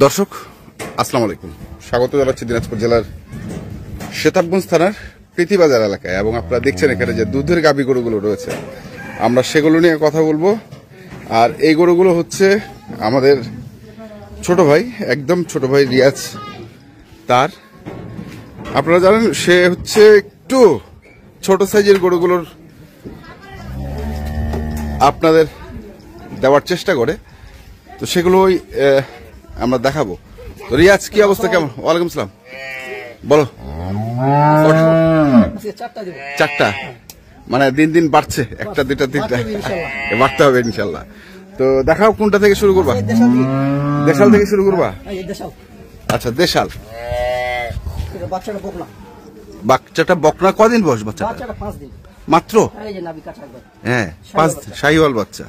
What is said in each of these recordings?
দর্শক আসসালামু আলাইকুম, স্বাগত জানাচ্ছি দিনাজপুর জেলার শেতাবগঞ্জ থানার প্রীতিবাজার এলাকায়। এবং আপনারা দেখছেন এখানে যে দুধের গাভী গরুগুলো রয়েছে, আমরা সেগুলো নিয়ে কথা বলবো। আর এই গরুগুলো হচ্ছে আমাদের ছোট ভাই, একদম ছোট ভাই রিয়াজ। তার আপনারা জানেন সে হচ্ছে একটু ছোট সাইজের গরুগুলোর আপনাদের দেওয়ার চেষ্টা করে, তো সেগুলোই আমরা দেখাবো। তো রিয়াজ, কি অবস্থা, কেমন? ওয়ালাইকুম সালাম, বলো। চারটা, মানে দিন দিন বাড়ছে, একটা দুইটা তিনটা বাড়তে হবে ইনশাল্লাহ। তো দেখাও, কোনটা থেকে শুরু করবা? দেশাল থেকে শুরু করবা? আচ্ছা, দেশাল। বাচ্চাটা বকনা। কদিন বয়স বাচ্চাটা? মাত্র? হ্যাঁ, 5 শাহিওয়াল বাচ্চা।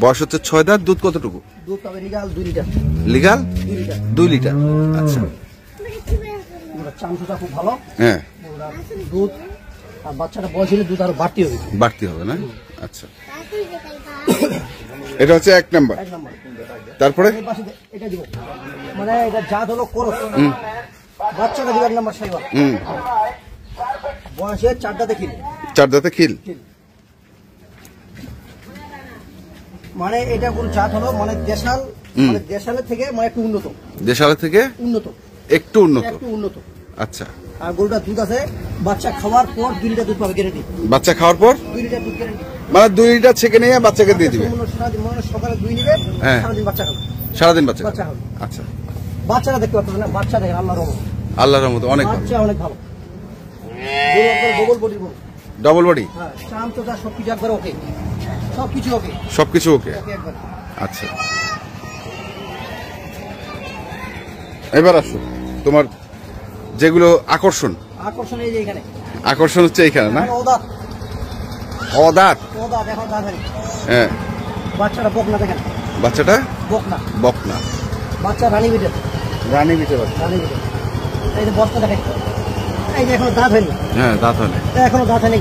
বয়স হচ্ছে 6 দাঁত। দুধ কতটুকু? Legal 2 litre. আচ্ছা, খুব ভালো। হ্যাঁ, দুধ আর বাচ্চাটা বয়স হলে দুধ আরো বাড়তি হবে না? আচ্ছা, এটা হচ্ছে 1 নাম্বার। তারপরে এটা দিব, মানে এটা জাত হলো করস। বাচ্চাটা দিব 1 নাম্বার শাহিওয়াল। বয়সে 4 দাঁতে খিল। মানে এটা কোন জাত হলো, মানে দেশাল, মানে দেশালের থেকে মানে একটু উন্নত। দেশালের থেকে একটু উন্নত। আচ্ছা, আর গরুটা দুধ আছে, বাচ্চা খাওয়ার পর 2 লিটার দুধ পাবে গ্যারান্টি। বাচ্চা খাওয়ার পর 2 লিটার দুধ গ্যারান্টি, মানে 2 লিটার ছেঁকে নিয়ে বাচ্চাকে দিয়ে দিবে। সকালে 2 নিবে, সারাদিন বাচ্চা খাবে। সারাদিন বাচ্চা খাবে। আচ্ছা, বাচ্চাটা দেখতে পাচ্ছেন না? বাচ্চা দেখেন, আল্লাহর রহমতে অনেক ভালো। বাচ্চা অনেক ভালো। ডবল বডি, চাম চোখা সবকিছু একবার ওকে, সবকিছু ওকে। আচ্ছা, এবার আসো তোমার যেগুলো আকর্ষণ এই যে এখানে আকর্ষণ হচ্ছে এইখানে না? অদাঁত। হ্যাঁ, বাচ্চাটা বকনা দেখেন, বাচ্চাটা বকনা। বাচ্চা রানী বিটে। এই যে বস্তা দেখেন, এই যে এখনো দাঁত হয়নি। হ্যাঁ, দাঁত হয়নি, এখনো দাঁত হয়নি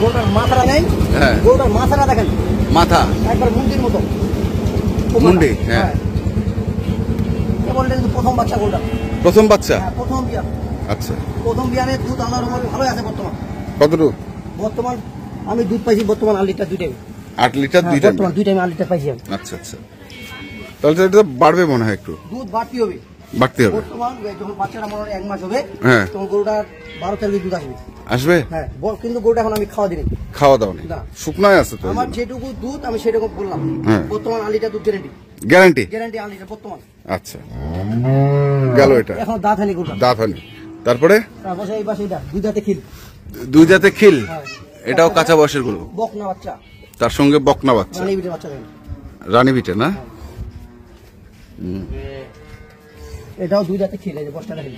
গরুটার মাথাটা নেই। হ্যাঁ, গরুটার মাথাটা দেখেন, মাথা একবার মুন্ডির মতো মুন্ডি। হ্যাঁ, প্রথম বাচ্চা গরুটা, প্রথম বাচ্চা, প্রথম বিয়ান। আচ্ছা, প্রথম বিয়ানে দুধ আল্লাহর রহমতে ভালো আছে বর্তমান। কতটুকু বর্তমান আমি দুধ পাইছি বর্তমান 8 লিটার 2 টাইম। 8 লিটার 2 টাইম, বর্তমান 2 টাইম 8 লিটার পাইছি আমি। আচ্ছা, তাহলে তো এটা বাড়বে মনে হয়, একটু দুধ বাড়তি হবে। বর্তমান যখন বাচ্চাটা মনে হয় 1 মাস হবে, তখন গরুটার 12-13 লিটার দুধ আসবে। হ্যাঁ, কিন্তু গরুটা এখন আমি খাওয়া দাও নি, শুকনায় আছে তো। আমার যেটুকু দুধ আমি সেটুকু বললাম। বর্তমান 8 লিটার দুধ গ্যারান্টি 8 লিটার বর্তমান। আচ্ছা, গেল এটা। এখন দাঁত হয়নি গরুটা, তারপরে এই পাশে এটা 2 দাঁতে খিল। 2 দাঁতে খিল, এটাও কাঁচা বয়সের গরু। বকনা বাচ্চা, তার সঙ্গে বকনা বাচ্চা, রানী বিটের বাচ্চা দেখেন। রানী বিটে না? এটাও 2 দাঁতে খিল। এই যে বস্তাটা খিল,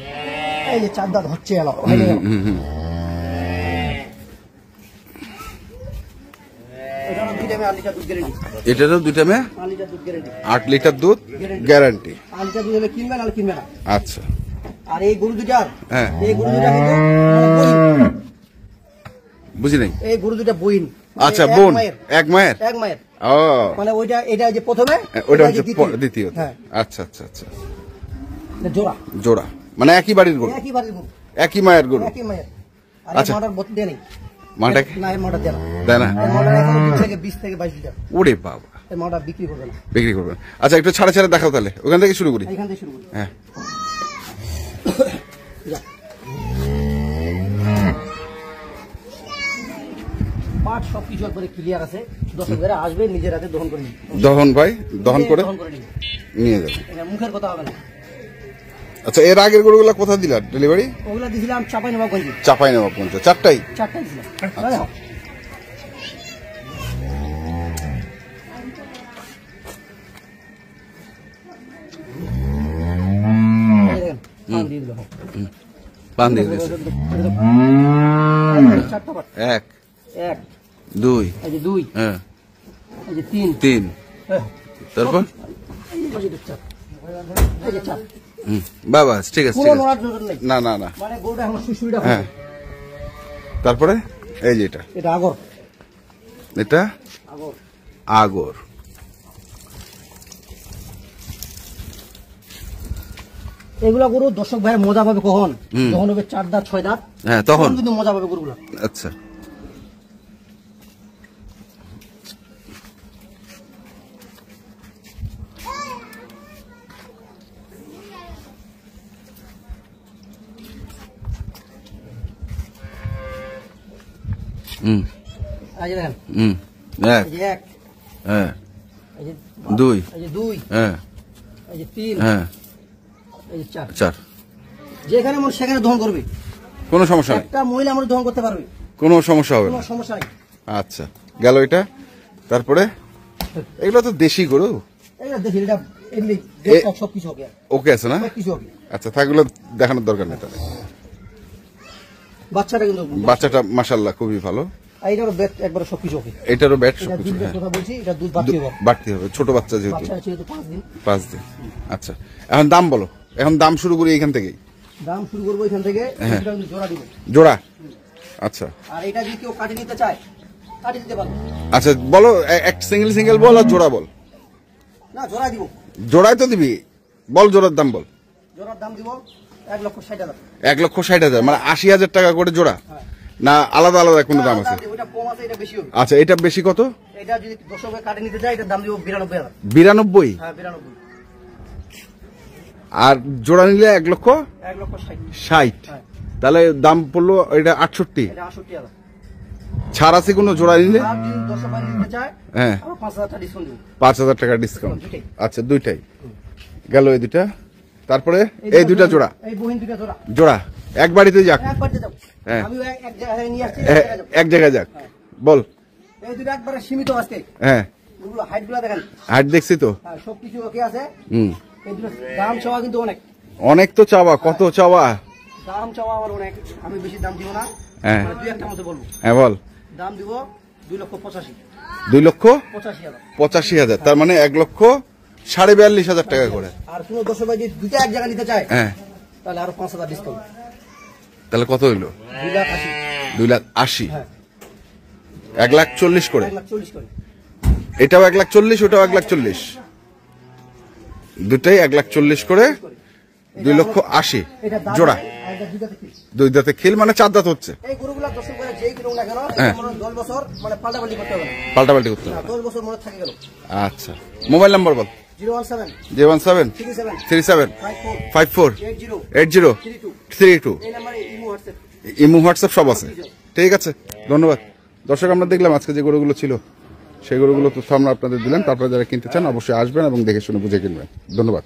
এই যে 4 দাঁত হচ্ছে এলো। এটারও 2 টাইমে 8 লিটার দুধ গ্যারান্টি। কিনবে না। আচ্ছা, আর এই গরু দুটার, হ্যাঁ, এই গরু দুটা কিন্তু বুঝি নাই। এই গরু দুটা বইন। আচ্ছা, বোন, এক মায়ের। ও, মানে এটা যে প্রথমে, ওইটা হচ্ছে দ্বিতীয়। আচ্ছা, জোড়া, মানে একই বাড়ির গরু, একই মায়ের গরু। আচ্ছা, মাটা দেয় না? ওরে বাবা, বিক্রি করবেন। আচ্ছা, একটু ছাড়া দেখাও তাহলে, ওখান থেকে শুরু করি। হ্যাঁ, পাট সবকিছু একবারে ক্লিয়ার আছে। দর্শকরা আসবে, নিজের হাতে দহন করে দহন করে নিয়ে যাবে। মুখের কথা হবে না। আচ্ছা, এর আগের গরুগুলা কোথায় দিলা ডেলিভারি? ওগুলা দিছিলাম চাঁপাইনবাবগঞ্জ। চারটাই দিছিলাম। পান দিয়ে দিয়েছে। 1 2, এই যে 2, হ্যাঁ, এই যে 3, তারপর এই যে 4। বাবা, ঠিক আছে, না, মানে গরুটা এখন সুসুরিটা। হ্যাঁ, তারপরে এই যে এটা আগর, এটা আগর। এগুলা গরু দর্শক ভাই মজা পাবে কখন, যখন হবে 4 দাঁত 6 দাঁত, হ্যাঁ তখন কিন্তু মজা পাবে গরুগুলো। আচ্ছা এই যে দেখেন, এক এই যে 1, হ্যাঁ এই যে 2 এই যে 2, হ্যাঁ এই যে 3, হ্যাঁ এই যে 4। 4 যেখানে মন সেখানে দহন করবে, কোনো সমস্যা নেই, একটা মহিলা আমরা দহন করতে পারবে, কোনো সমস্যা হবে কোনো না। সমস্যা নেই। আচ্ছা গেল এটা, তারপরে এগুলো তো দেশি গরু, এটা দেখি, এটা এমনি সবকিছু হবে, ওকে আছে না? সবকিছু হবে। আচ্ছা থাকলে দেখানোর দরকার নেই তাহলে। বাচ্চাটা কিন্তু, বাচ্চাটা মাশাআল্লাহ খুবই ভালো, আর এটারও ব্যাট একবার সবকিছু হবে। এটারও ব্যাট এটা সবকিছু, দুধের হ্যাঁ কথা বলছি, এটা দুধ বাড়তি হবে, বাড়তি হবে, ছোট বাচ্চা যেহেতু, বাচ্চা যেহেতু 5 দিন। 5 দিন। আচ্ছা এখন দাম বলো, এখন দাম শুরু করি এখান থেকেই, দাম শুরু করবো এখান থেকে, এটা কিন্তু জোড়া দিব। জোড়া, আচ্ছা আর এটা যদি কেউ কাটি নিতে চায় কাটি দিতে পারবো। আচ্ছা বলো, এক সিঙ্গেল বল আর জোড়া বল। না জোড়া দিব, জোড়াই তো দিবি, বল জোড়ার দাম বল। জোড়ার দাম দিব 1,60,000। 1,60,000 মানে 80,000 টাকা করে জোড়া, না আলাদা আলাদা কোনো দাম আছে? ওটা কম আছে, এটা বেশি হবে। আচ্ছা এটা বেশি কত? এটা যদি 10 টাকা কাটি নিতে চায়, এটার দাম দিব 92,000। 92? হ্যাঁ 92, আর জোড়া নিলে 1,60,000? 1,60,000। হ্যাঁ তাহলে দাম পড়লো এটা 68। এটা 68,000। ছাড় আছে কোনো জোড়া নিলে? আর যদি 10 টাকা নিতে চায়, হ্যাঁ আরো 5,000 টাকা ডিসকাউন্ট দিব। 5,000 টাকা ডিসকাউন্ট। দুইটাই। আচ্ছা দুইটাই গেল, এই দুইটা, তারপরে এই দুইটা জোড়া, এই বহিন দুইটা জোড়া জোড়া এক বাড়িতে যাক, একবার দিয়ে দাও। হ্যাঁ। আমি এক জায়গায় নিয়ে আসছি, এক জায়গায় যাক, বল। এই দুইটা একবারে সীমিত আজকে। হ্যাঁ ওগুলো হাইট গুলা দেখেন, হাট দেখছি তো, হ্যাঁ সবকিছু ওকে আছে। হুম এই দুটো দাম চাওয়া কিন্তু অনেক, অনেক তো চাওয়া, কত চাওয়া? দাম চাওয়া আমার অনেক, আমি বেশি দাম দিব না, হ্যাঁ। মানে দুই একটা মতো বলবো। হ্যাঁ বল। দাম দিব 2,85,000। 2,85,000? 85,000। তার মানে 1,42,500 টাকা করে। আর কোনো দর্শক ভাই যদি দুইটা এক জায়গা নিতে চায়, হ্যাঁ তাহলে আরো 5,000 ডিসকাউন্ট, তাহলে কত হইলো? 2,80,000। 2,80,000, হ্যাঁ 1,40,000 করে। 1,40,000 করে। এটাও 1,40,000, ওটাও 1,40,000, দুটাই 1,40,000 করে, 2,80,000 এটা দাম জোড়া। আর এটা দুইটাতে কি? দুই দাঁতে খিল মানে 4 দাঁত হচ্ছে, এই গরুগুলা দর্শক ভাই যেই কিনুক না কেন, হ্যাঁ। 10 বছর মানে পাল্টাপাল্টি করতে হবে না। পাল্টাপাল্টি করতে হবে। 10 বছর মনে থাকে গেল। আচ্ছা মোবাইল নাম্বার বল। 017 017 37 37 54 54 80 80 32। এই নাম্বারে ইমো হোয়াটসঅ্যাপ। ইমো হোয়াটসঅ্যাপ সব আছে, ঠিক আছে ধন্যবাদ। দর্শক আমরা দেখলাম আজকে যে গরুগুলো ছিল সেই গরুগুলো তথ্য আমরা আপনাদের দিলাম, তারপরে যারা কিনতে চান অবশ্যই আসবেন এবং দেখে শুনে বুঝে কিনবেন। ধন্যবাদ।